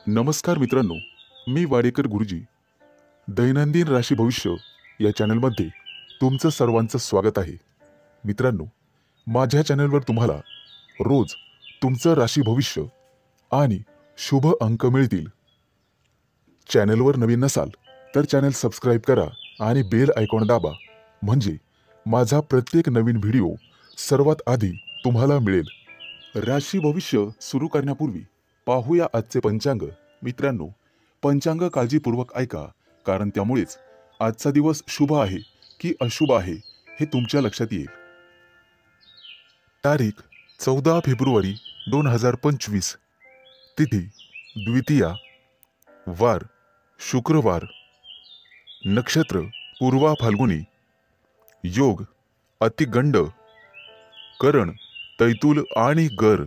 नमस्कार मित्रांनो, मी वाडेकर गुरुजी दैनंदिन राशी भविष्य या चॅनलमध्ये तुमचं सर्वांचं स्वागत आहे. मित्रांनो, माझ्या चॅनलवर तुम्हाला रोज तुमचं राशी भविष्य आणि शुभ अंक मिळतील. चॅनलवर नवीन नसाल तर चॅनल सबस्क्राईब करा आणि बेल आयकॉन दाबा, म्हणजे माझा प्रत्येक नवीन व्हिडिओ सर्वात आधी तुम्हाला मिळेल. राशी भविष्य सुरू करण्यापूर्वी पाहूया आजचे पंचांग. मित्रांनो, पंचांग काळजीपूर्वक ऐका, कारण त्यामुळेच आजचा दिवस शुभ आहे की अशुभ आहे हे तुमच्या लक्षात येईल. तारीख 14 फेब्रुवारी 2025, तिथी द्वितीया, वार शुक्रवार, नक्षत्र पूर्वा फाल्गुनी, योग अतिगंड, करण तैतूल आणि गर.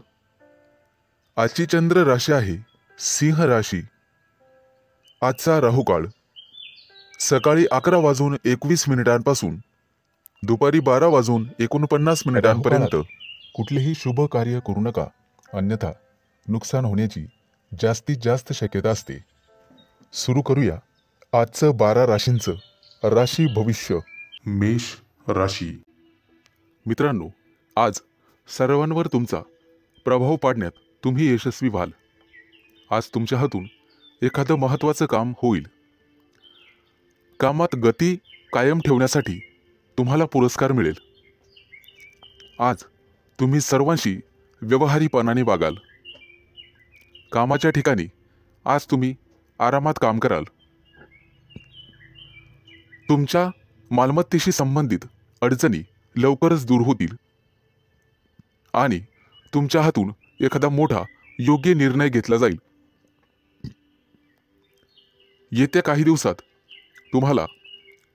आजची चंद्र राशी आहे सिंह राशी. आजचा राहुकाळ सकाळी 11:21 दुपारी 12:49 कुठलेही शुभ कार्य करू नका, अन्यथा नुकसान होण्याची जास्तीत जास्त शक्यता असते. सुरू करूया आजचं 12 राशींचं राशी भविष्य. मेष राशी. मित्रांनो, आज सर्वांवर तुमचा प्रभाव पाडण्यात तुम्ही यशस्वी व्हाल. आज तुमच्या हातून एखादं महत्त्वाचं काम होईल. कामात गती कायम ठेवण्यासाठी तुम्हाला पुरस्कार मिळेल. आज तुम्ही सर्वांशी व्यवहारीपणाने वागाल. कामाच्या ठिकाणी आज तुम्ही आरामात काम कराल. तुमच्या मालमत्तेशी संबंधित अडचणी लवकरच दूर होतील आणि तुमच्या हातून एखादा मोठा योग्य निर्णय घेतला जाईल. येत्या काही दिवसात तुम्हाला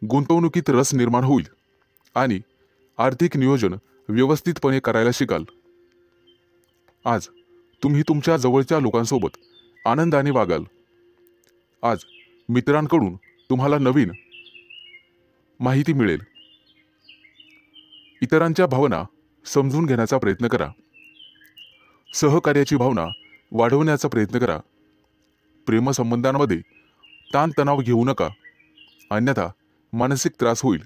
गुंतवणुकीत रस निर्माण होईल आणि आर्थिक नियोजन व्यवस्थितपणे करायला शिकाल. आज तुम्ही तुमच्या जवळच्या लोकांसोबत आनंदाने वागाल. आज मित्रांकडून तुम्हाला नवीन माहिती मिळेल. इतरांच्या भावना समजून घेण्याचा प्रयत्न करा. सहकार्याची भावना वाढवण्याचा प्रयत्न करा. प्रेमसंबंधांमध्ये ताणतणाव घेऊ नका, अन्यथा मानसिक त्रास होईल.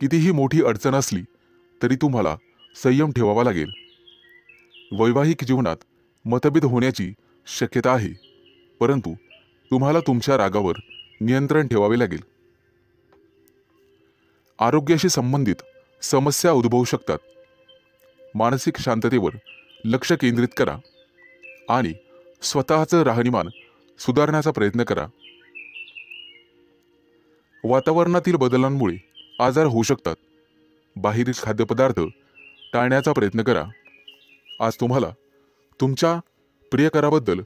कितीही मोठी अडचण असली तरी तुम्हाला संयम ठेवावा लागेल. वैवाहिक जीवनात मतभेद होण्याची शक्यता आहे, परंतु तुम्हाला तुमच्या रागावर नियंत्रण ठेवावे लागेल. आरोग्याशी संबंधित समस्या उद्भवू शकतात. मानसिक शांततेवर लक्ष केंद्रित करा आणि स्वतःचं राहणीमान सुधारण्याचा प्रयत्न करा. वातावरणातील बदलांमुळे आजार होऊ शकतात. बाहेरील खाद्यपदार्थ टाळण्याचा प्रयत्न करा. आज तुम्हाला तुमच्या प्रियकराबद्दल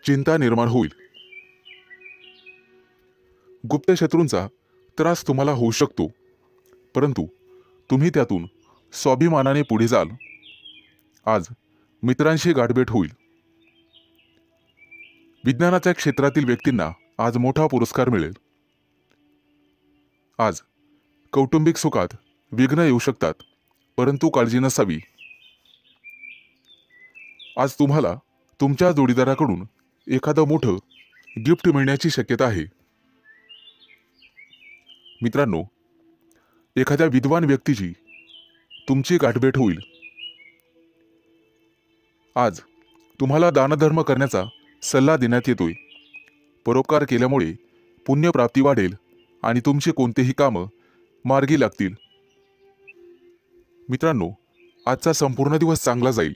चिंता निर्माण होईल. गुप्त शत्रूंचा त्रास तुम्हाला होऊ शकतो, परंतु तुम्ही त्यातून स्वाभिमानाने पुढे जाल. आज मित्रांशी गाठभेट होईल. विज्ञानाच्या क्षेत्रातील व्यक्तींना आज मोठा पुरस्कार मिळेल. आज कौटुंबिक सुखात विघ्न येऊ शकतात, परंतु काळजी नसावी. आज तुम्हाला तुमच्या जोडीदाराकडून एखादं मोठं गिफ्ट मिळण्याची शक्यता आहे. मित्रांनो, एखाद्या विद्वान व्यक्तीची तुमची गाठभेट होईल. आज तुम्हाला दानधर्म करण्याचा सल्ला देण्यात येतोय. परोपकार केल्यामुळे पुण्यप्राप्ती वाढेल आणि तुमची कोणतेही कामं मार्गी लागतील. मित्रांनो, आजचा संपूर्ण दिवस चांगला जाईल.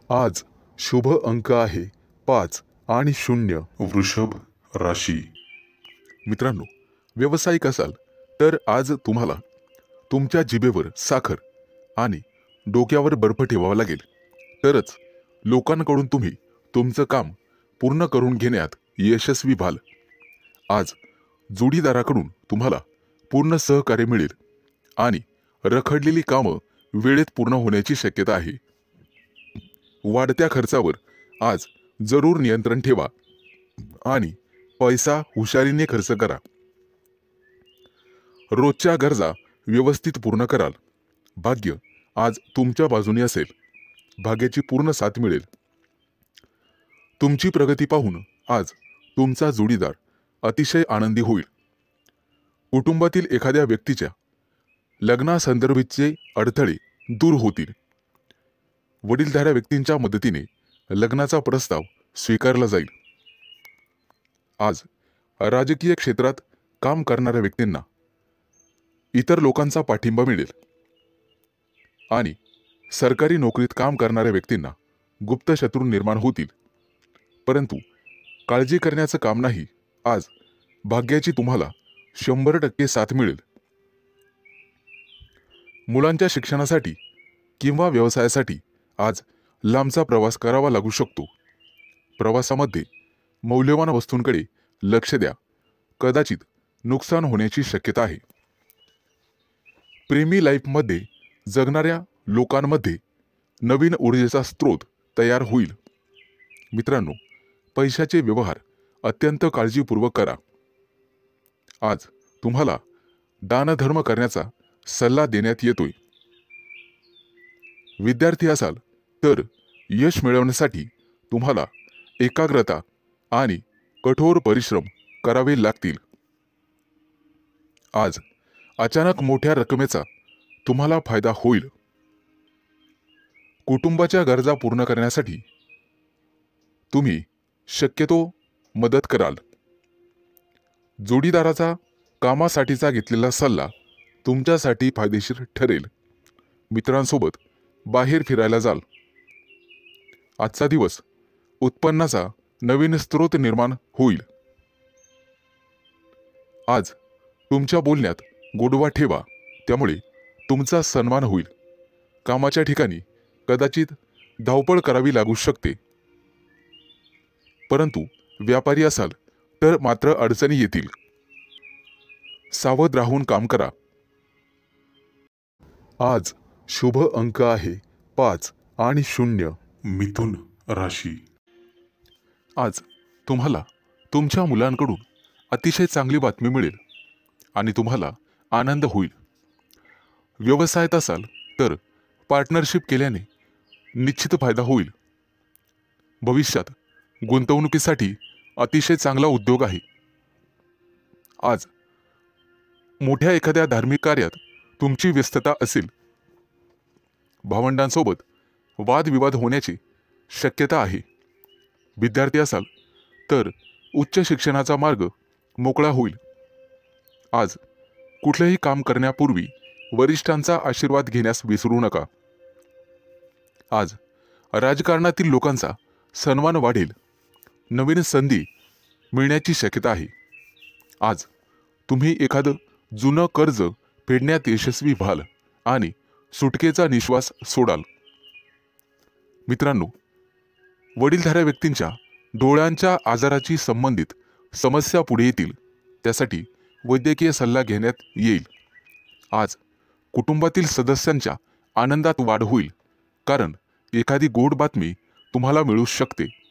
आज शुभ अंक आहे 5 आणि 0. वृषभ राशी. मित्रांनो, व्यावसायिक असाल तर आज तुम्हाला तुमच्या जिभेवर साखर आणि डोक्यावर बर्फ ठेवावा लागेल, तरच लोकांकडून तुम्ही तुमचं काम पूर्ण करून घेण्यात यशस्वी व्हाल. आज जोडीदाराकडून तुम्हाला पूर्ण सहकार्य मिळेल आणि रखडलेली कामं वेळेत पूर्ण होण्याची शक्यता आहे. वाढत्या खर्चावर आज जरूर नियंत्रण ठेवा आणि पैसा हुशारीने खर्च करा. रोजच्या गरजा व्यवस्थित पूर्ण कराल. भाग्य आज तुमच्या बाजूने असेल. भाग्याची पूर्ण साथ मिळेल. तुमची प्रगती पाहून आज तुमचा जोडीदार अतिशय आनंदी होईल. कुटुंबातील एखाद्या व्यक्तीच्या लग्नासंदर्भाचे अडथळे दूर होतील. वडीलधाऱ्या व्यक्तींच्या मदतीने लग्नाचा प्रस्ताव स्वीकारला जाईल. आज राजकीय क्षेत्रात काम करणाऱ्या व्यक्तींना इतर लोकांचा पाठिंबा मिळेल आणि सरकारी नोकरीत काम करणाऱ्या व्यक्तींना गुप्त शत्रू निर्माण होतील. परंतु काळजी करण्याचं काम नाही. आज भाग्याची तुम्हाला 100% साथ मिळेल. मुलांच्या शिक्षणासाठी किंवा व्यवसायासाठी आज लांबचा प्रवास करावा लागू शकतो. प्रवासामध्ये मौल्यवान वस्तूंकडे लक्ष द्या. कदाचित नुकसान होण्याची शक्यता आहे. प्रेमी लाईफमध्ये जगणाऱ्या लोकांमध्ये नवीन ऊर्जेचा स्रोत तयार होईल. मित्रांनो, पैशाचे व्यवहार अत्यंत काळजीपूर्वक करा. आज तुम्हाला दानधर्म करण्याचा सल्ला देण्यात येतोय. विद्यार्थी असाल तर यश मिळवण्यासाठी तुम्हाला एकाग्रता आणि कठोर परिश्रम करावे लागतील. आज अचानक मोठ्या रकमेचा तुम्हाला फायदा होईल. कुटुंबाच्या गरजा पूर्ण करण्यासाठी तुम्ही शक्यतो मदत कराल. जोडीदाराचा कामासाठीचा घेतलेला सल्ला तुमच्यासाठी फायदेशीर ठरेल. मित्रांसोबत बाहेर फिरायला जाल. आजचा दिवस उत्पन्नाचा नवीन स्रोत निर्माण होईल. आज तुमच्या बोलण्यात गोडवा ठेवा, त्यामुळे तुमचा सन्मान होईल. कामाच्या ठिकाणी कदाचित धावपळ करावी लागू शकते, परंतु व्यापारी असाल तर मात्र अडचणी येतील. सावध राहून काम करा. आज शुभ अंक आहे 5 आणि 0. मिथुन राशी. आज तुम्हाला तुमच्या मुलांकडून अतिशय चांगली बातमी मिळेल आणि तुम्हाला आनंद होईल. व्यवसायात असाल तर पार्टनरशिप केल्याने निश्चित फायदा होईल. भविष्यात गुंतवणुकीसाठी अतिशय चांगला उद्योग आहे. आज मोठ्या एखाद्या धार्मिक कार्यात तुमची व्यस्तता असेल. भावंडांसोबत वादविवाद होण्याची शक्यता आहे. विद्यार्थी असाल तर उच्च शिक्षणाचा मार्ग मोकळा होईल. आज कुठलेही काम करण्यापूर्वी वरिष्ठांचा आशीर्वाद घेण्यास विसरू नका. आज राजकारणातील लोकांचा सन्मान वाढेल. नवीन संधी मिळण्याची शक्यता आहे. आज तुम्ही एखादं जुनं कर्ज फेडण्यात यशस्वी व्हाल आणि सुटकेचा निश्वास सोडाल. मित्रांनो, वडीलधाऱ्या व्यक्तींच्या डोळ्यांच्या आजाराची संबंधित समस्या पुढे येतील. त्यासाठी वैद्यकीय सल्ला घेण्यात येईल. आज कुटुंबातील सदस्यांच्या आनंदात वाढ होईल, कारण एखादी गोड बातमी तुम्हाला मिळू शकते.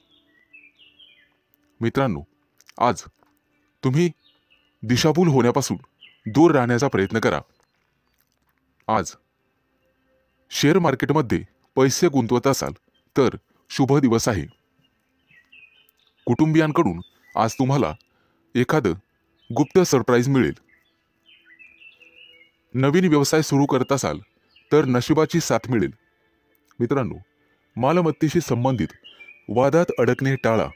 मित्रांनो, आज तुम्ही दिशाभूल होण्यापासून दूर राहण्याचा प्रयत्न करा. आज शेअर मार्केटमध्ये पैसे गुंतवत असाल तर शुभ दिवस आहे. कुटुंबियांकडून आज तुम्हाला एखादं गुप्त सरप्राईज मिळेल. नवीन व्यवसाय सुरू करत असाल तर नशिबाची साथ मिळेल. मित्रांनो, मालमत्तेशी संबंधित वादात अडकणे टाळा,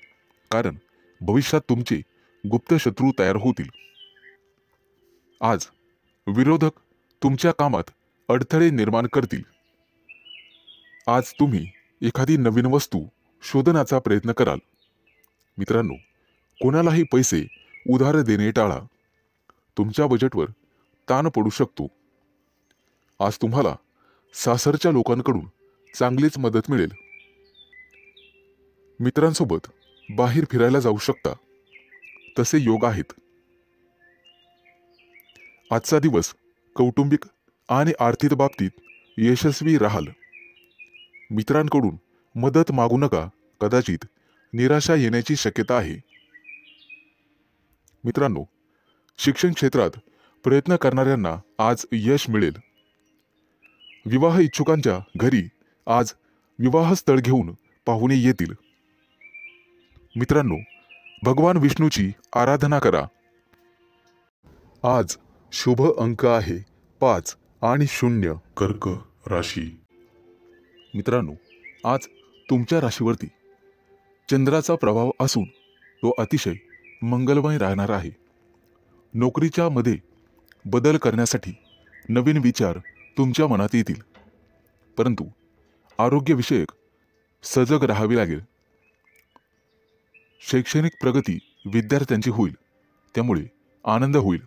कारण भविष्यात तुमचे गुप्त शत्रू तयार होतील. आज विरोधक तुमच्या कामात अडथळे निर्माण करतील. आज तुम्ही एखादी नवीन वस्तू शोधण्याचा प्रयत्न कराल. मित्रांनो, कोणालाही पैसे उधार देणे टाळा. तुमच्या बजेटवर ताण पडू शकतो. आज तुम्हाला सासरच्या लोकांकडून चांगलीच मदत मिळेल. मित्रांसोबत बाहेर फिरायला जाऊ शकता, तसे योग आहेत. आजचा दिवस कौटुंबिक आणि आर्थिक बाबतीत यशस्वी राहाल. मित्रांकडून मदत मागू नका, कदाचित निराशा येण्याची शक्यता आहे. मित्रांनो, शिक्षण क्षेत्रात प्रयत्न करणाऱ्यांना आज यश मिळेल. विवाह इच्छुकांच्या घरी आज विवाहस्थळ घेऊन पाहुणे येतील. मित्रांनो, भगवान विष्णूची आराधना करा। आज शुभ अंक आहे 5 आणि 0। कर्क राशी। मित्रांनो, आज तुमच्या राशीवरती चंद्राचा प्रभाव असून तो अतिशय मंगलमय राहणार आहे। नोकरीच्या मध्ये बदल करण्यासाठी नवीन विचार तुमच्या मनात येतील, परंतु आरोग्यविषयक सजग राहावे लागेल। शैक्षणिक प्रगती विद्यार्थ्यांची होईल, त्यामुळे आनंद होईल।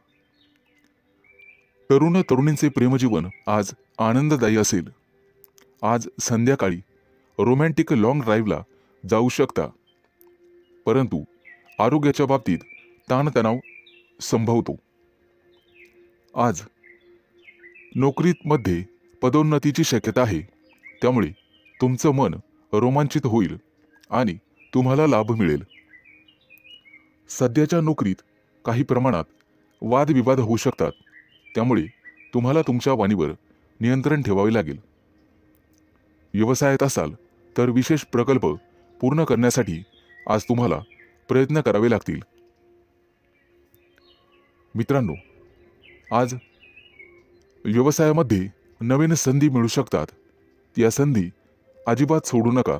तरुण तरुणींचे प्रेमजीवन आज आनंददायी असेल। आज संध्याकाळी रोमॅन्टिक लॉंग ड्राईव्हला जाऊ शकता, परंतु आरोग्याच्या बाबतीत ताणतणाव संभवतो। आज नोकरीमध्ये पदोन्नतीची शक्यता आहे, त्यामुळे तुमचं मन रोमांचित होईल आणि तुम्हाला लाभ मिळेल। सध्याच्या नोकरीत काही प्रमाणात वादविवाद होऊ शकतात, त्यामुळे तुम्हाला तुमच्या वाणीवर नियंत्रण ठेवावे लागेल। व्यवसायात असाल तर विशेष प्रकल्प पूर्ण करण्यासाठी आज तुम्हाला प्रयत्न करावे लागतील। मित्रांनो, आज व्यवसायामध्ये नवीन संधी मिळू शकतात, या संधी अजिबात सोडू नका।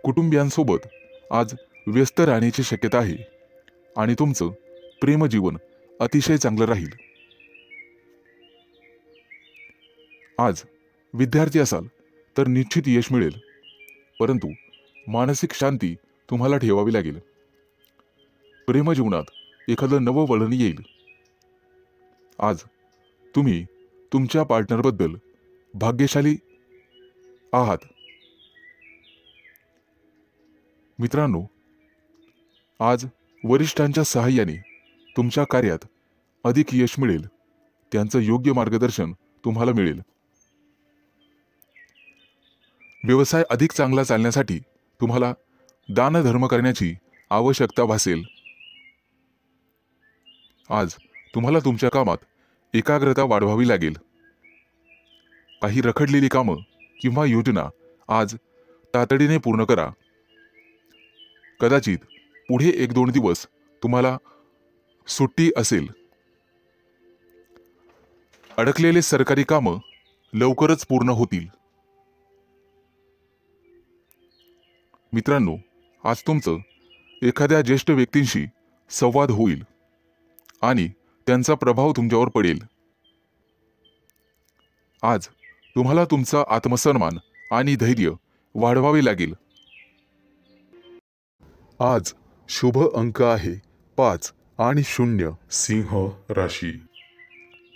कुटुंबियांसोबत आज व्यस्त राहण्याची शक्यता आहे आणि तुमचं प्रेमजीवन अतिशय चांगलं राहील। आज विद्यार्थी असाल तर निश्चित यश मिळेल, परंतु मानसिक शांती तुम्हाला ठेवावी लागेल। प्रेमजीवनात एखादं नवं वळण येईल। आज तुम्ही तुमच्या पार्टनरबद्दल भाग्यशाली आहात। मित्रांनो, आज वरिष्ठांच्या सहाय्याने तुमच्या कार्यात अधिक यश मिळेल, त्यांचं योग्य मार्गदर्शन तुम्हाला मिळेल। व्यवसाय अधिक चांगला चालण्यासाठी तुम्हाला दानधर्म करण्याची आवश्यकता भासेल। आज तुम्हाला तुमच्या कामात एकाग्रता वाढवावी लागेल। काही रखडलेली कामं किंवा योजना आज तातडीने पूर्ण करा। कदाचित पुढे 1-2 दिवस तुम्हाला सुट्टी असेल। अडकलेले सरकारी कामं लवकरच पूर्ण होतील। मित्रांनो, आज तुमचं एखाद्या ज्येष्ठ व्यक्तींशी संवाद होईल आणि त्यांचा प्रभाव तुमच्यावर पडेल। आज तुम्हाला तुमचा आत्मसन्मान आणि धैर्य वाढवावे लागेल। आज शुभ अंक आहे 5 आणि 0। सिंह राशी।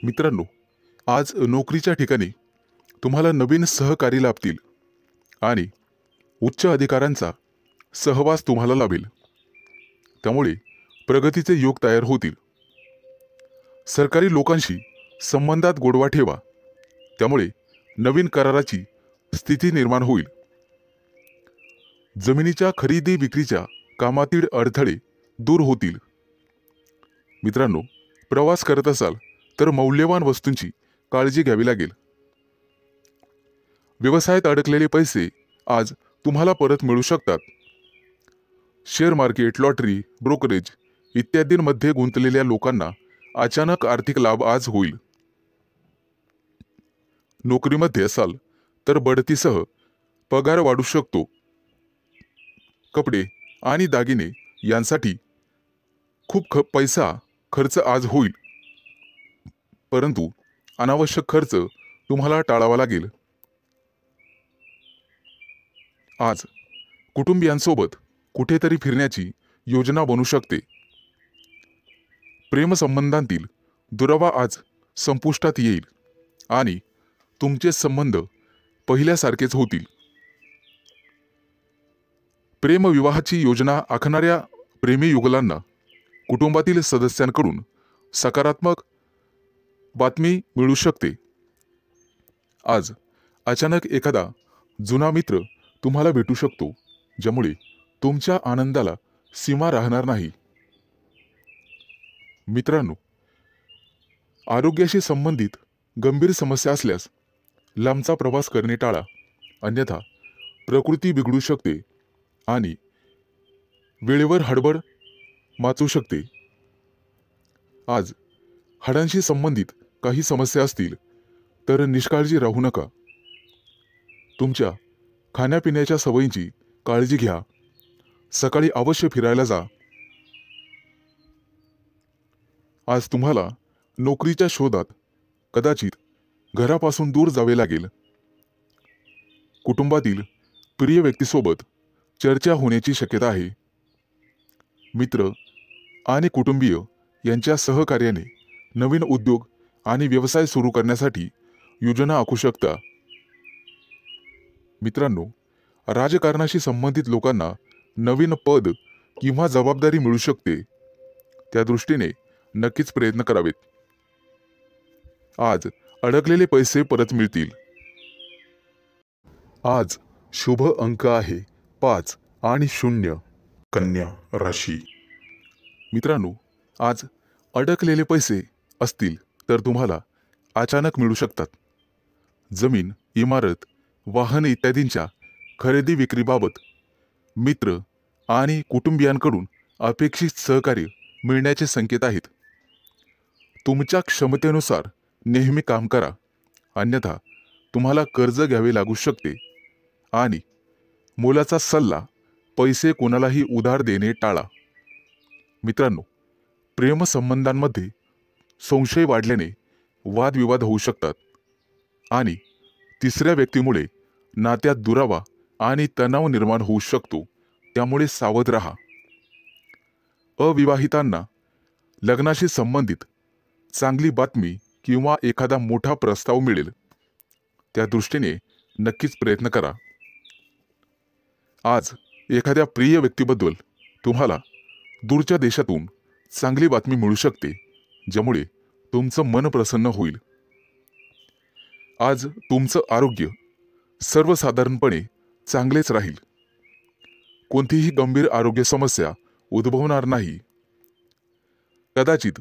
मित्रांनो, आज नोकरीच्या ठिकाणी तुम्हाला नवीन सहकारी लाभतील आणि उच्च अधिकाऱ्यांचा सहवास तुम्हाला लाभेल, त्यामुळे प्रगतीचे योग तयार होतील। सरकारी लोकांशी संबंधात गोडवा ठेवा, त्यामुळे नवीन कराराची स्थिती निर्माण होईल। जमिनीच्या खरेदी विक्रीच्या कामातील अडथळे दूर होतील। मित्रांनो, प्रवास करत असाल तर मौल्यवान वस्तूंची काळजी घ्यावी लागेल। व्यवसायात अडकलेले पैसे आज तुम्हाला परत मिळू शकतात। शेअर मार्केट, लॉटरी, ब्रोकरेज इत्यादींमध्ये गुंतलेल्या लोकांना अचानक आर्थिक लाभ आज होईल। नोकरीमध्ये असाल तर बढतीसह पगार वाढू शकतो। कपडे आणि दागिने यांसाठी खूप पैसा खर्च आज होईल, परंतु अनावश्यक खर्च तुम्हाला टाळावा लागेल। आज कुटुंबियांसोबत कुठेतरी फिरण्याची योजना बनू शकते। प्रेमसंबंधांतील दुरावा आज संपुष्टात येईल आणि तुमचे संबंध पहिल्यासारखेच होतील। प्रेमविवाहाची योजना आखणाऱ्या प्रेमी युगलांना कुटुंबातील सदस्यांकडून सकारात्मक बातमी मिळू शकते। आज अचानक एखादा जुना मित्र तुम्हाला भेटू शकतो, ज्यामुळे तुमच्या आनंदाला सीमा राहणार नाही। मित्रांनो, आरोग्याशी संबंधित गंभीर समस्या असल्यास लांबचा प्रवास करणे टाळा, अन्यथा प्रकृती बिघडू शकते आणि वेळेवर हडबड वाचू शकते. आज हाडांशी संबंधित काही समस्या असतील तर निष्काळजी राहू नका. तुमच्या खाण्यापिण्याच्या सवयींची काळजी घ्या. सकाळी अवश्य फिरायला जा. आज तुम्हाला नोकरीच्या शोधात कदाचित घरापासून दूर जावे लागेल. कुटुंबातील प्रिय व्यक्तीसोबत चर्चा होण्याची शक्यता आहे. मित्र आणि कुटुंबीय यांच्या सहकार्याने नवीन उद्योग आणि व्यवसाय सुरू करण्यासाठी योजना आखू शकता. मित्रांनो, राजकारणाशी संबंधित लोकांना नवीन पद किंवा जबाबदारी मिळू शकते. त्या दृष्टीने नक्कीच प्रयत्न करावेत. आज अडकलेले पैसे परत मिळतील. आज शुभ अंक आहे 5 आणि 0. कन्या राशी. मित्रांनो, आज अडकलेले पैसे असतील तर तुम्हाला अचानक मिळू शकतात. जमीन, इमारत, वाहन इत्यादींच्या खरेदी विक्रीबाबत मित्र आणि कुटुंबियांकडून अपेक्षित सहकार्य मिळण्याचे संकेत आहेत. तुमच्या क्षमतेनुसार नेहमी काम करा, अन्यथा तुम्हाला कर्ज घ्यावे लागू शकते. आणि मोलाचा सल्ला, पैसे कोणालाही उधार देणे टाळा. मित्रांनो, प्रेमसंबंधांमध्ये संशय वाढल्याने वादविवाद होऊ शकतात आणि तिसऱ्या व्यक्तीमुळे नात्यात दुरावा आणि तणाव निर्माण होऊ शकतो. त्यामुळे सावध राहा. अविवाहितांना लग्नाशी संबंधित चांगली बातमी किंवा एखादा मोठा प्रस्ताव मिळेल. त्या दृष्टीने नक्कीच प्रयत्न करा. आज एखाद्या प्रिय व्यक्तीबद्दल तुम्हाला दूरच्या देशातून चांगली बातमी मिळू शकते, ज्यामुळे तुमचं मन प्रसन्न होईल. आज तुमचं आरोग्य सर्वसाधारणपणे चांगलेच राहील. कोणतीही गंभीर आरोग्य समस्या उद्भवणार नाही. कदाचित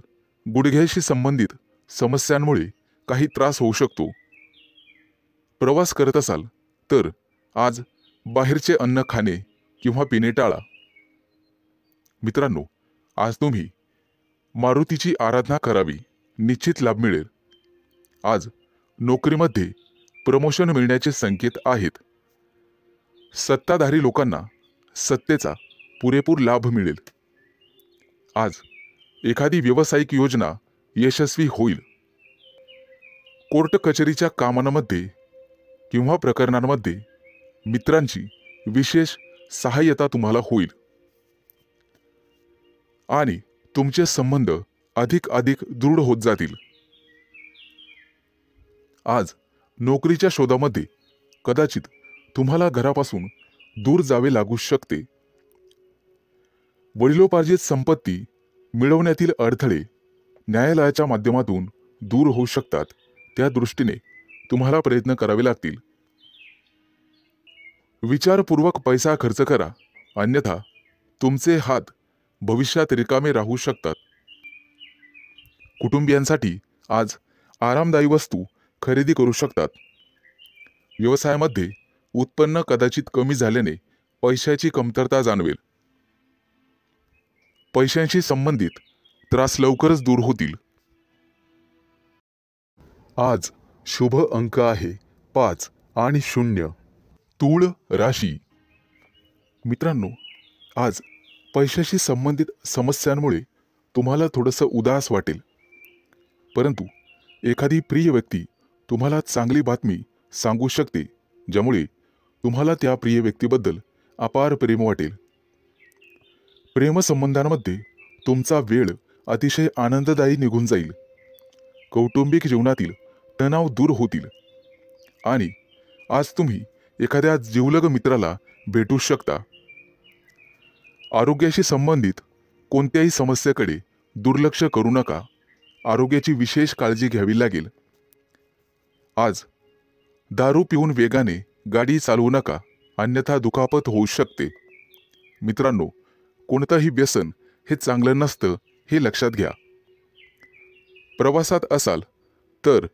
गुडघ्याशी संबंधित समस्यांमुळे काही त्रास होऊ शकतो. प्रवास करत असाल तर आज बाहेरचे अन्न खाणे किंवा पिणे टाळा. मित्रांनो, आज तुम्ही मारुतीची आराधना करावी, निश्चित लाभ मिळेल. आज नोकरीमध्ये प्रमोशन मिळण्याचे संकेत आहेत. सत्ताधारी लोकांना सत्तेचा पुरेपूर लाभ मिळेल. आज एखादी व्यावसायिक योजना यशस्वी होईल. कोर्ट कचेरीच्या कामांमध्ये किंवा प्रकरणांमध्ये मित्रांची विशेष सहाय्यता तुम्हाला होईल आणि तुमचे संबंध अधिक दृढ होत जातील. आज नोकरीच्या शोधामध्ये कदाचित तुम्हाला घरापासून दूर जावे लागू शकते. वडिलोपार्जित संपत्ती मिळवण्यातील अडथळे न्यायालयाच्या माध्यमातून दूर होऊ शकतात. त्या दृष्टीने तुम्हाला प्रयत्न करावे लागतील. विचारपूर्वक पैसा खर्च करा, अन्यथा तुमचे हात भविष्यात रिकामे राहू शकतात. कुटुंबियांसाठी आज आरामदायी वस्तू खरेदी करू शकतात. व्यवसायामध्ये उत्पन्न कदाचित कमी झाल्याने पैशाची कमतरता जाणवेल. पैशांशी संबंधित त्रास लवकरच दूर होतील. आज शुभ अंक आहे 5 आणि 0. तूळ राशी. मित्रांनो, आज पैशाशी संबंधित समस्यांमुळे तुम्हाला थोडंसं उदास वाटेल, परंतु एखादी प्रिय व्यक्ती तुम्हाला चांगली बातमी सांगू शकते, ज्यामुळे तुम्हाला त्या प्रिय व्यक्तीबद्दल अपार प्रेम वाटेल. प्रेमसंबंधांमध्ये तुमचा वेळ अतिशय आनंददायी निघून जाईल. कौटुंबिक जीवनातील तणाव दूर होतील आणि आज तुम्ही एखाद्या जिवलग मित्राला भेटू शकता. आरोग्याशी संबंधित कोणत्याही समस्येकडे दुर्लक्ष करू नका. आरोग्याची विशेष काळजी घ्यावी लागेल. आज दारू पिऊन वेगाने गाडी चालवू नका, अन्यथा दुखापत होऊ शकते. मित्रांनो, कोणतंही व्यसन हे चांगलं नसतं, हे लक्षात घ्या. प्रवासात असाल तर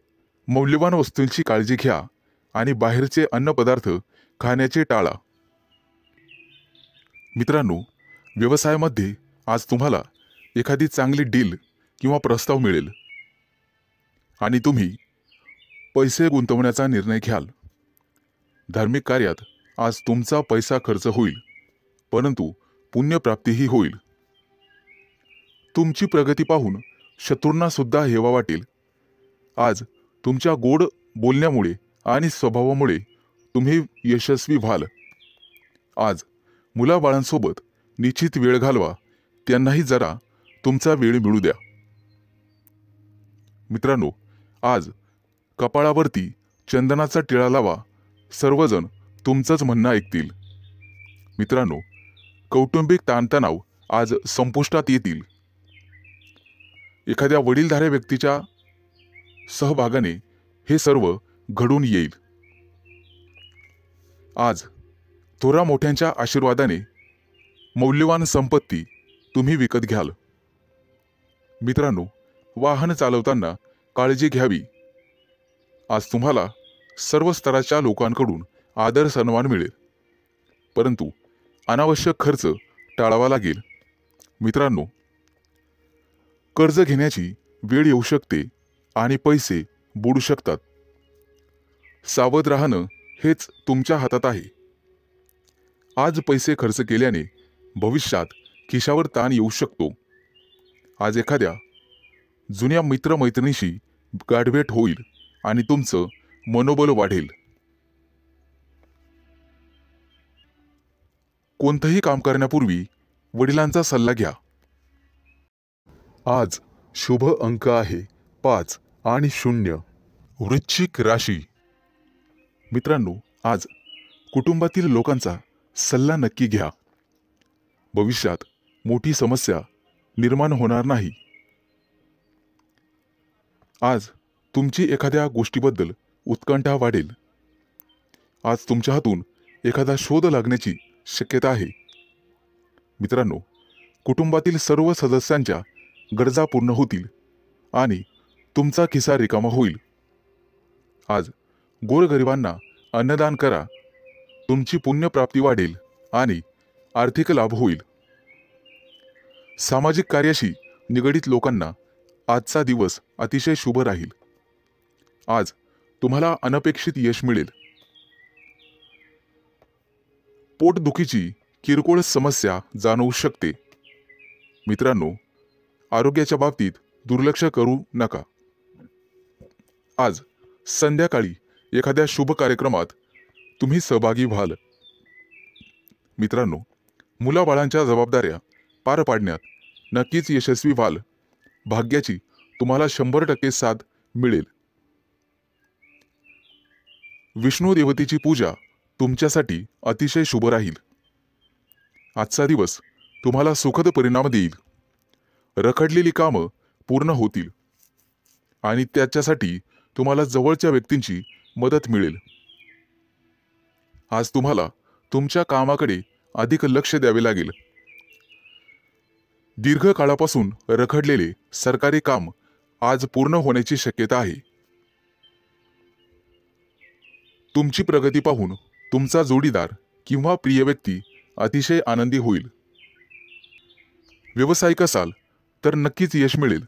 मौल्यवान वस्तूंची काळजी घ्या आणि बाहेरचे अन्नपदार्थ खाण्याचे टाळा. मित्रांनो, व्यवसायामध्ये आज तुम्हाला एखादी चांगली डील किंवा प्रस्ताव मिळेल आणि तुम्ही पैसे गुंतवण्याचा निर्णय घ्याल. धार्मिक कार्यात आज तुमचा पैसा खर्च होईल, परंतु पुण्यप्राप्तीही होईल. तुमची प्रगती पाहून शत्रूंना सुद्धा हेवा वाटेल. आज तुमच्या गोड बोलण्यामुळे आणि स्वभावामुळे तुम्ही यशस्वी व्हाल. आज मुलाबाळांसोबत निश्चित वेळ घालवा, त्यांनाही जरा तुमचा वेळ मिळू द्या. मित्रांनो, आज कपाळावरती चंदनाचा टिळा लावा, सर्वजण तुमचंच म्हणणं ऐकतील. मित्रांनो, कौटुंबिक ताणतणाव आज संपुष्टात येतील. एखाद्या वडीलधाऱ्या व्यक्तीच्या सहभागाने हे सर्व घडून येईल. आज थोरा मोठ्यांच्या आशीर्वादाने मौल्यवान संपत्ती तुम्ही विकत घ्याल. मित्रांनो, वाहन चालवताना काळजी घ्यावी. आज तुम्हाला सर्व स्तराच्या लोकांकडून आदर सन्मान मिळेल, परंतु अनावश्यक खर्च टाळावा लागेल. मित्रांनो, कर्ज घेण्याची वेळ येऊ शकते आणि पैसे बुडू शकतात. सावध राहणं हेच तुमच्या हातात आहे. आज पैसे खर्च केल्याने भविष्यात खिशावर ताण येऊ शकतो. आज एखाद्या जुन्या मित्रमैत्रिणीशी गाठभेट होईल आणि तुमचं मनोबल वाढेल. कोणतंही काम करण्यापूर्वी वडिलांचा सल्ला घ्या. आज शुभ अंक आहे 5 आणि 0. वृश्चिक राशी. मित्रांनो, आज कुटुंबातील लोकांचा सल्ला नक्की घ्या. भविष्यात मोठी समस्या निर्माण होणार नाही. आज तुमची एखाद्या गोष्टीबद्दल उत्कंठा वाढेल. आज तुमच्या हातून एखादा शोध लागण्याची शक्यता आहे. मित्रांनो, कुटुंबातील सर्व सदस्यांच्या गरजा पूर्ण होतील आणि तुमचा खिसा रिकामा होईल. आज गोरगरिबांना अन्नदान करा. तुमची पुण्यप्राप्ती वाढेल आणि आर्थिक लाभ होईल. सामाजिक कार्याशी निगडित लोकांना आजचा दिवस अतिशय शुभ राहील. आज तुम्हाला अनपेक्षित यश मिळेल. पोटदुखीची किरकोळ समस्या जाणवू शकते. मित्रांनो, आरोग्याच्या बाबतीत दुर्लक्ष करू नका. आज संध्याकाळी एखाद्या शुभ कार्यक्रमात तुम्ही सहभागी व्हाल. मित्रांनो, मुलाबाळांच्या जबाबदाऱ्या पार पाडण्यात नक्कीच यशस्वी व्हाल. भाग्याची तुम्हाला 100% साथ मिळेल. विष्णू देवतेची पूजा तुमच्यासाठी अतिशय शुभ राहील. आजचा दिवस तुम्हाला सुखद परिणाम देईल. रखडलेली कामं पूर्ण होतील आणि त्याच्यासाठी तुम्हाला जवळच्या व्यक्तींची मदत मिळेल. आज तुम्हाला तुमच्या कामाकडे अधिक लक्ष द्यावे लागेल. दीर्घकाळापासून रखडलेले सरकारी काम आज पूर्ण होण्याची शक्यता आहे. तुमची प्रगती पाहून तुमचा जोडीदार किंवा प्रिय व्यक्ती अतिशय आनंदी होईल. व्यावसायिक असाल तर नक्कीच यश मिळेल.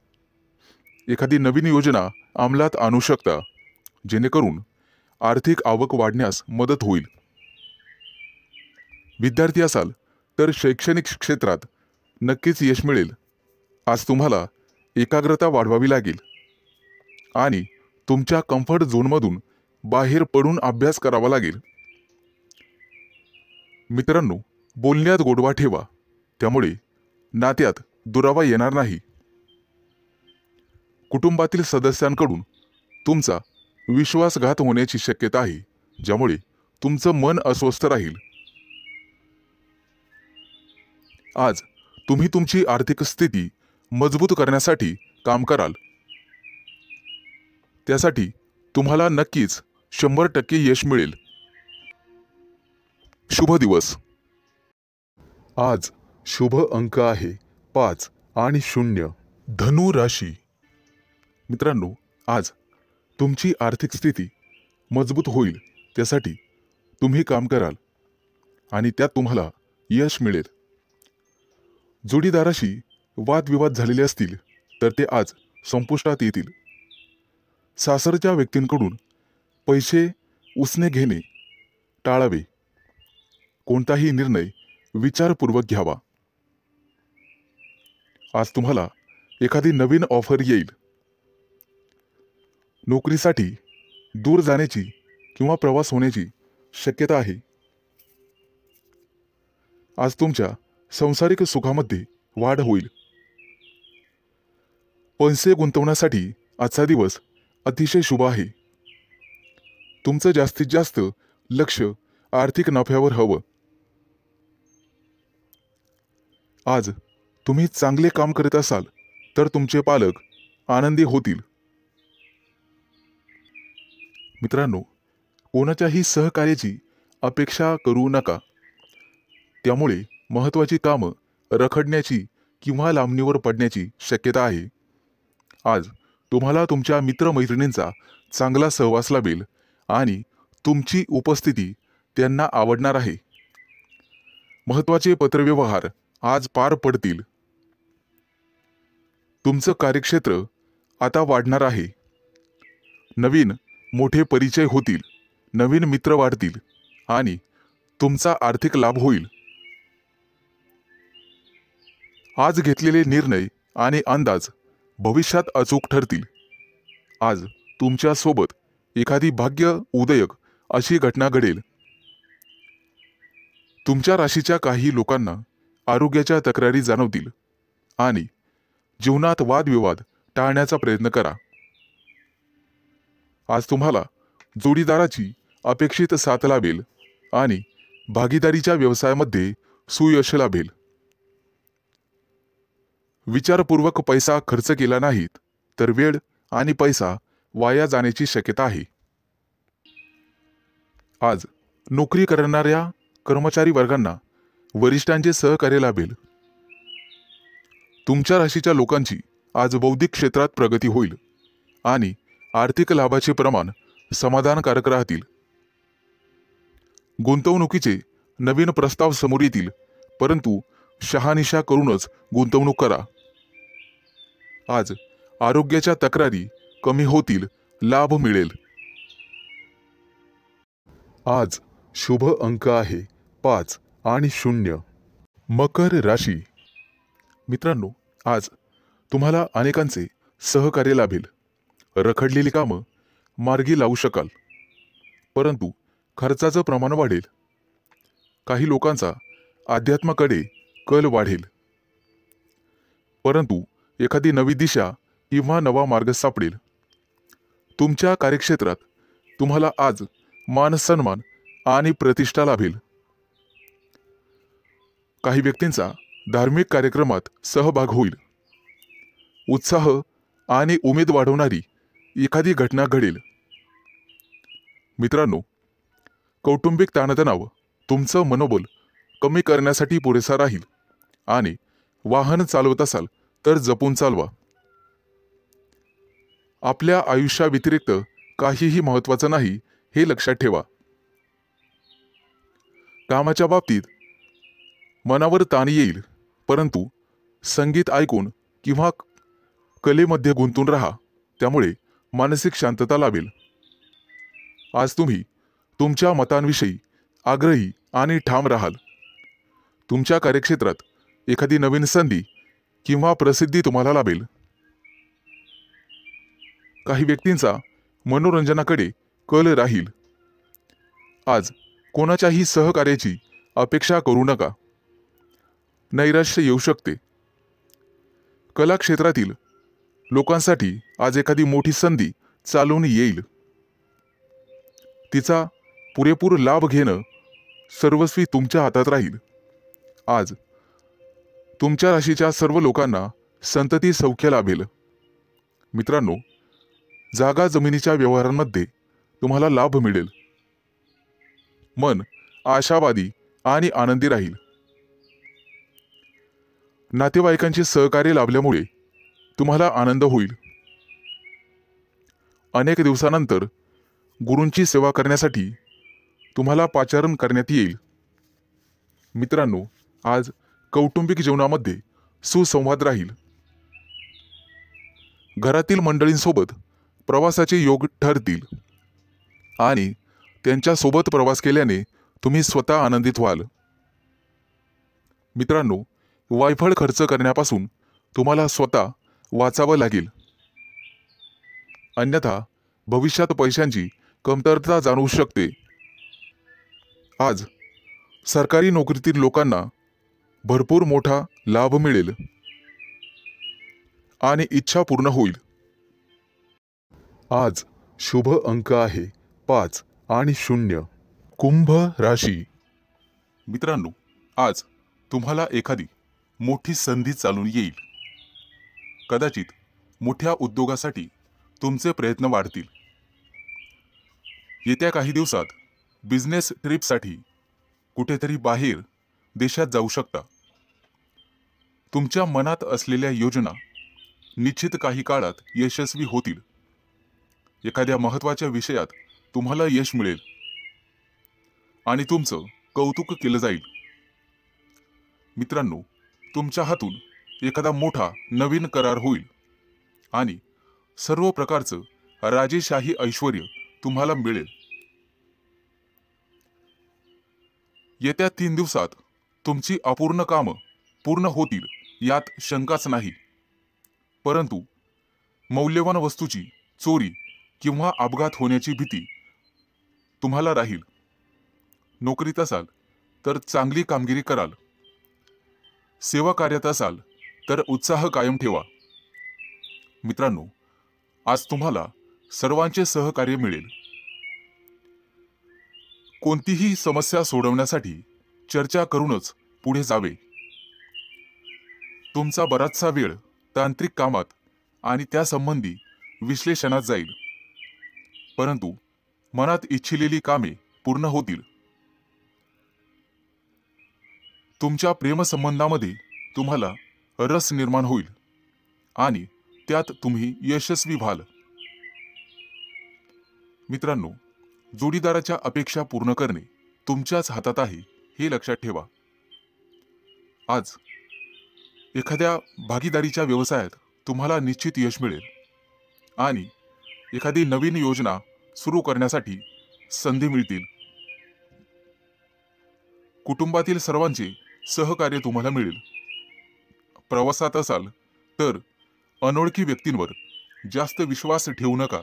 एखादी नवीन योजना अंमलात आणू शकता, जेणेकरून आर्थिक आवक वाढण्यास मदत होईल. विद्यार्थी असाल तर शैक्षणिक क्षेत्रात नक्कीच यश मिळेल. आज तुम्हाला एकाग्रता वाढवावी लागेल आणि तुमच्या कम्फर्ट झोनमधून बाहेर पडून अभ्यास करावा लागेल. मित्रांनो, बोलण्यात गोडवा ठेवा, त्यामुळे नात्यात दुरावा येणार नाही. कुटुंबातील सदस्यांकडून तुमचा विश्वासघात होण्याची शक्यता आहे, ज्यामुळे तुमचं मन अस्वस्थ राहील. आज तुम्ही तुमची आर्थिक स्थिती मजबूत करण्यासाठी काम कराल. त्यासाठी तुम्हाला नक्कीच 100% यश मिळेल. शुभ दिवस. आज शुभ अंक आहे 5 आणि 0. धनु राशी. मित्रांनो, आज तुमची आर्थिक स्थिती मजबूत होईल, त्यासाठी तुम्ही काम कराल आणि त्यात तुम्हाला यश मिळेल. जोडीदाराशी वादविवाद झालेले असतील तर ते आज संपुष्टात येतील. सासरच्या व्यक्तींकडून पैसे उसने घेणे टाळावे. कोणताही निर्णय विचारपूर्वक घ्यावा. आज तुम्हाला एखादी नवीन ऑफर येईल. नोकरीसाठी दूर जाण्याची किंवा प्रवास होण्याची शक्यता आहे. आज तुमच्या सांसारिक सुखामध्ये वाढ होईल. पैसे गुंतवण्यासाठी आजचा दिवस अतिशय शुभ आहे. तुमचं जास्तीत जास्त लक्ष आर्थिक नफ्यावर हवं. आज तुम्ही चांगले काम करत असाल तर तुमचे पालक आनंदी होतील. मित्रांनो, कोणाच्याही सहकार्याची अपेक्षा करू नका. त्यामुळे महत्त्वाची कामं रखडण्याची किंवा लांबणीवर पडण्याची शक्यता आहे. आज तुम्हाला तुमच्या मित्रमैत्रिणींचा चांगला सहवास लाभेल आणि तुमची उपस्थिती त्यांना आवडणार आहे. महत्त्वाचे पत्रव्यवहार आज पार पडतील. तुमचं कार्यक्षेत्र आता वाढणार आहे. नवीन मोठे परिचय होतील, नवीन मित्र वाढतील आणि तुमचा आर्थिक लाभ होईल. आज घेतलेले निर्णय आणि अंदाज भविष्यात अचूक ठरतील. आज तुमच्या सोबत एखादी भाग्य उदयक अशी घटना घडेल. तुमच्या राशीच्या काही लोकांना आरोग्याच्या तक्रारी जाणवतील आणि जीवनात वादविवाद टाळण्याचा प्रयत्न करा. आज तुम्हाला जोडीदाराची अपेक्षित साथ लाभेल आणि भागीदारीच्या व्यवसायामध्ये सुयश लाभेल. विचारपूर्वक पैसा खर्च केला नाहीत तर वेळ आणि पैसा वाया जाण्याची शक्यता आहे. आज नोकरी करणाऱ्या कर्मचारी वर्गांना वरिष्ठांचे सहकार्य लाभेल. तुमच्या राशीच्या लोकांची आज बौद्धिक क्षेत्रात प्रगती होईल आणि आर्थिक लाभाचे प्रमाण समाधानकारक राहतील. गुंतवणुकीचे नवीन प्रस्ताव समोर येतील, परंतु शहानिशा करूनच गुंतवणूक करा. आज आरोग्याच्या तक्रारी कमी होतील, लाभ मिळेल. आज शुभ अंक आहे 5 आणि 0. मकर राशी. मित्रांनो, आज तुम्हाला अनेकांचे सहकार्य लाभेल. रखडलेली कामं मार्गी लावू शकाल, परंतु खर्चाचं प्रमाण वाढेल. काही लोकांचा अध्यात्माकडे कल वाढेल, परंतु एखादी नवी दिशा किंवा नवा मार्ग सापडेल. तुमच्या कार्यक्षेत्रात तुम्हाला आज मान सन्मान आणि प्रतिष्ठा लाभेल. काही व्यक्तींचा धार्मिक कार्यक्रमात सहभाग होईल. उत्साह आणि उमेद वाढवणारी एखादी घटना घडेल. मित्रांनो, कौटुंबिक ताणतणाव तुमचं मनोबल कमी करण्यासाठी पुरेसा राहील आणि वाहन चालवत असाल तर जपून चालवा. आपल्या आयुष्याव्यतिरिक्त काहीही महत्त्वाचं नाही हे लक्षात ठेवा. कामाच्या बाबतीत मनावर ताण येईल, परंतु संगीत ऐकून किंवा कलेमध्ये गुंतून राहा, त्यामुळे मानसिक शांतता लाभेल. आज तुम्ही तुमच्या मतांविषयी आग्रही आणि ठाम राहाल. तुमच्या कार्यक्षेत्रात एखादी नवीन संधी किंवा प्रसिद्धी तुम्हाला लाभेल. काही व्यक्तींचा मनोरंजनाकडे कल राहील. आज कोणाच्याही सहकार्याची अपेक्षा करू नका. नैराश्य येऊ शकते. कला क्षेत्रातील लोकांसाठी आज एखादी मोठी संधी चालून येईल. तिचा पुरेपूर लाभ घेणं सर्वस्वी तुमच्या हातात राहील. आज तुमच्या राशीच्या सर्व लोकांना संतती सौख्य लाभेल. मित्रांनो, जागा जमिनीच्या व्यवहारांमध्ये तुम्हाला लाभ मिळेल. मन आशावादी आणि आनंदी राहील. नातेवाईकांचे सहकार्य लाभल्यामुळे तुम्हाला आनंद होईल. अनेक दिवसानंतर गुरूंची सेवा करण्यासाठी तुम्हाला पाचारण करण्यात येईल. मित्रांनो, आज कौटुंबिक जीवनामध्ये सुसंवाद राहील. घरातील मंडळींसोबत प्रवासाचे योग ठरतील आणि त्यांच्यासोबत प्रवास केल्याने तुम्ही स्वतः आनंदित व्हाल. मित्रांनो, वायफळ खर्च करण्यापासून तुम्हाला स्वतः वाचावं लागेल, अन्यथा भविष्यात पैशांची कमतरता जाणवू शकते. आज सरकारी नोकरीतील लोकांना भरपूर मोठा लाभ मिळेल आणि इच्छा पूर्ण होईल. आज शुभ अंक आहे 5 आणि 0. कुंभ राशी. मित्रांनो, आज तुम्हाला एखादी मोठी संधी चालून येईल. कदाचित मोठ्या उद्योगासाठी तुमचे प्रयत्न वाढतील. येत्या काही दिवसात बिझनेस ट्रिपसाठी कुठेतरी बाहेर देशात जाऊ शकता. तुमच्या मनात असलेल्या योजना निश्चित काही काळात यशस्वी होतील. एखाद्या महत्त्वाच्या विषयात तुम्हाला यश मिळेल आणि तुमचं कौतुक केलं जाईल. मित्रांनो, तुमच्या हातून एखादा मोठा नवीन करार होईल आणि सर्व प्रकारचं राजेशाही ऐश्वर्य तुम्हाला मिळेल. येत्या 3 दिवसात तुमची अपूर्ण कामं पूर्ण होतील यात शंकाच नाही. परंतु मौल्यवान वस्तूची चोरी किंवा अपघात होण्याची भीती तुम्हाला राहील. नोकरीत असाल तर चांगली कामगिरी कराल. सेवा कार्यात असाल तर उत्साह कायम ठेवा. मित्रांनो, आज तुम्हाला सर्वांचे सहकार्य मिळेल. कोणतीही समस्या सोडवण्यासाठी चर्चा करूनच पुढे जावे. तुमचा बराचसा वेळ तांत्रिक कामात आणि त्यासंबंधी विश्लेषणात जाईल. परंतु मनात इच्छिलेली कामे पूर्ण होतील. तुमच्या प्रेमसंबंधामध्ये तुम्हाला रस निर्माण होईल आणि त्यात तुम्ही यशस्वी व्हाल. मित्रांनो, जोडीदाराच्या अपेक्षा पूर्ण करणे तुमच्याच हातात आहे हे लक्षात ठेवा. आज एखाद्या भागीदारीच्या व्यवसायात तुम्हाला निश्चित यश मिळेल आणि एखादी नवीन योजना सुरू करण्यासाठी संधी मिळतील. कुटुंबातील सर्वांचे सहकार्य तुम्हाला मिळेल. प्रवासात असाल तर अनोळखी व्यक्तींवर जास्त विश्वास ठेवू नका.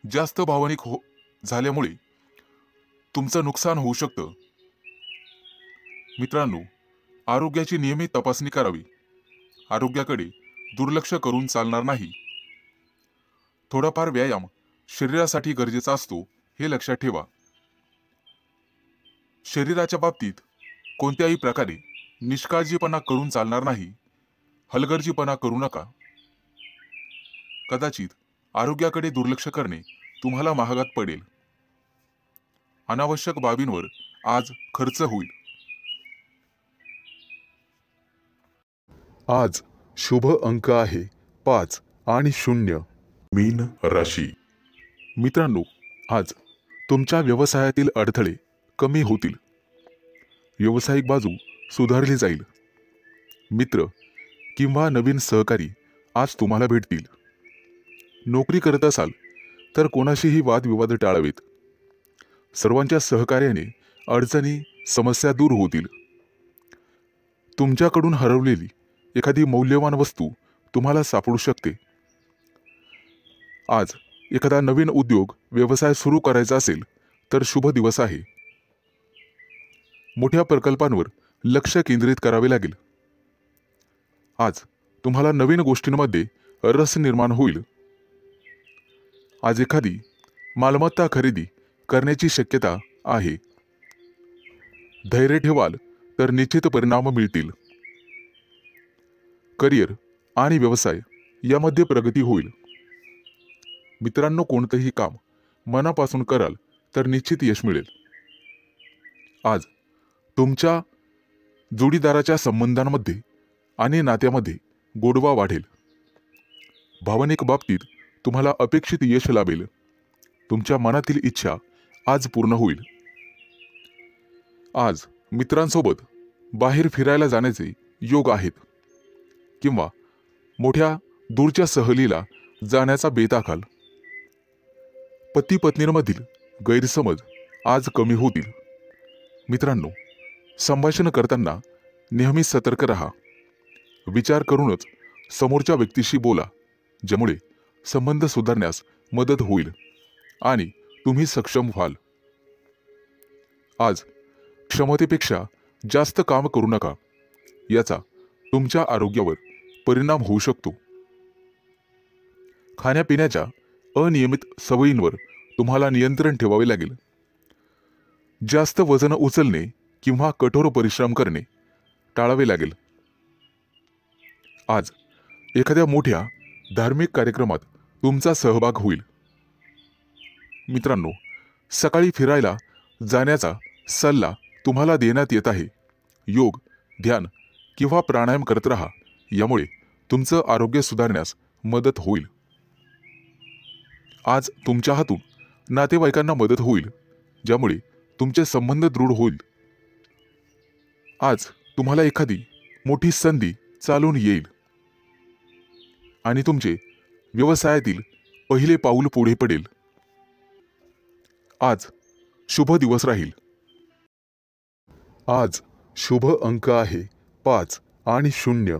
जास्त भावनिक झाल्यामुळे तुमचं नुकसान होऊ शकतं. मित्रांनो, आरोग्याची नियमित तपासणी करावी. आरोग्याकडे दुर्लक्ष करून चालणार नाही. थोडाफार व्यायाम शरीरासाठी गरजेचा असतो हे लक्षात ठेवा. शरीराच्या बाबतीत कोणत्याही प्रकारे निष्काळजीपणा करून चालणार नाही. हलगर्जीपणा करू नका. कदाचित आरोग्याकडे दुर्लक्ष करणे तुम्हाला महागात पडेल. अनावश्यक बाबींवर आज खर्च होईल. आज शुभ अंक आहे 5 आणि 0. मीन राशी. मित्रांनो, आज तुमच्या व्यवसायातील अडथळे कमी होतील. व्यावसायिक बाजू सुधारली जाईल. मित्र किंवा नवीन सहकारी आज तुम्हाला भेटतील. नोकरी करत असाल तर कोणाशीही वादविवाद टाळावेत. सर्वांच्या सहकार्याने अडचणी समस्या दूर होतील. तुमच्याकडून हरवलेली एखादी मौल्यवान वस्तू तुम्हाला सापडू शकते. आज एखादा नवीन उद्योग व्यवसाय सुरू करायचा असेल तर शुभ दिवस आहे. मोठ्या प्रकल्पांवर लक्ष केंद्रित करावे लागेल. आज तुम्हाला नवीन गोष्टींमध्ये रस निर्माण होईल. आज एखादी मालमत्ता खरेदी करण्याची शक्यता आहे. धैर्य ठेवाल तर निश्चित परिणाम मिळतील. करिअर आणि व्यवसाय यामध्ये प्रगती होईल. मित्रांनो, कोणतेही काम मनापासून कराल तर निश्चित यश मिळेल. आज तुमच्या जोडीदाराच्या संबंधांमध्ये आणि नात्यामध्ये गोडवा वाढेल. भावनिक बाबतीत तुम्हाला अपेक्षित यश लाभेल. तुमच्या मनातील इच्छा आज पूर्ण होईल. आज मित्रांसोबत बाहेर फिरायला जाण्याचे योग आहेत किंवा मोठ्या दूरच्या सहलीला जाण्याचा बेत आखाल. पती पत्नींमधील गैरसमज आज कमी होतील. मित्रांनो, संभाषण करताना नेहमी सतर्क राहा. विचार करूनच समोरच्या व्यक्तीशी बोला, ज्यामुळे संबंध सुधारण्यास मदत होईल आणि तुम्ही सक्षम व्हाल. आज क्षमतेपेक्षा जास्त काम करू नका. याचा तुमच्या आरोग्यावर परिणाम होऊ शकतो. खाण्यापिण्याच्या अनियमित सवयींवर तुम्हाला नियंत्रण ठेवावे लागेल. जास्त वजन उचलणे किंवा कठोर परिश्रम करणे टाळावे लागेल. आज एखाद्या मोठ्या धार्मिक कार्यक्रमात तुमचा सहभाग होईल. मित्रांनो, सकाळी फिरायला जाण्याचा सल्ला तुम्हाला देण्यात येत आहे. योग, ध्यान किंवा प्राणायाम करत राहा. यामुळे तुमचं आरोग्य सुधारण्यास मदत होईल. आज तुमच्या हातून नातेवाईकांना मदत होईल, ज्यामुळे तुमचे संबंध दृढ होईल. आज तुम्हाला एखादी मोठी संधी चालून येईल आणि तुमचे व्यवसायातील पहिले पाऊल पुढे पडेल. आज शुभ दिवस राहील. आज शुभ अंक आहे 5 आणि 0.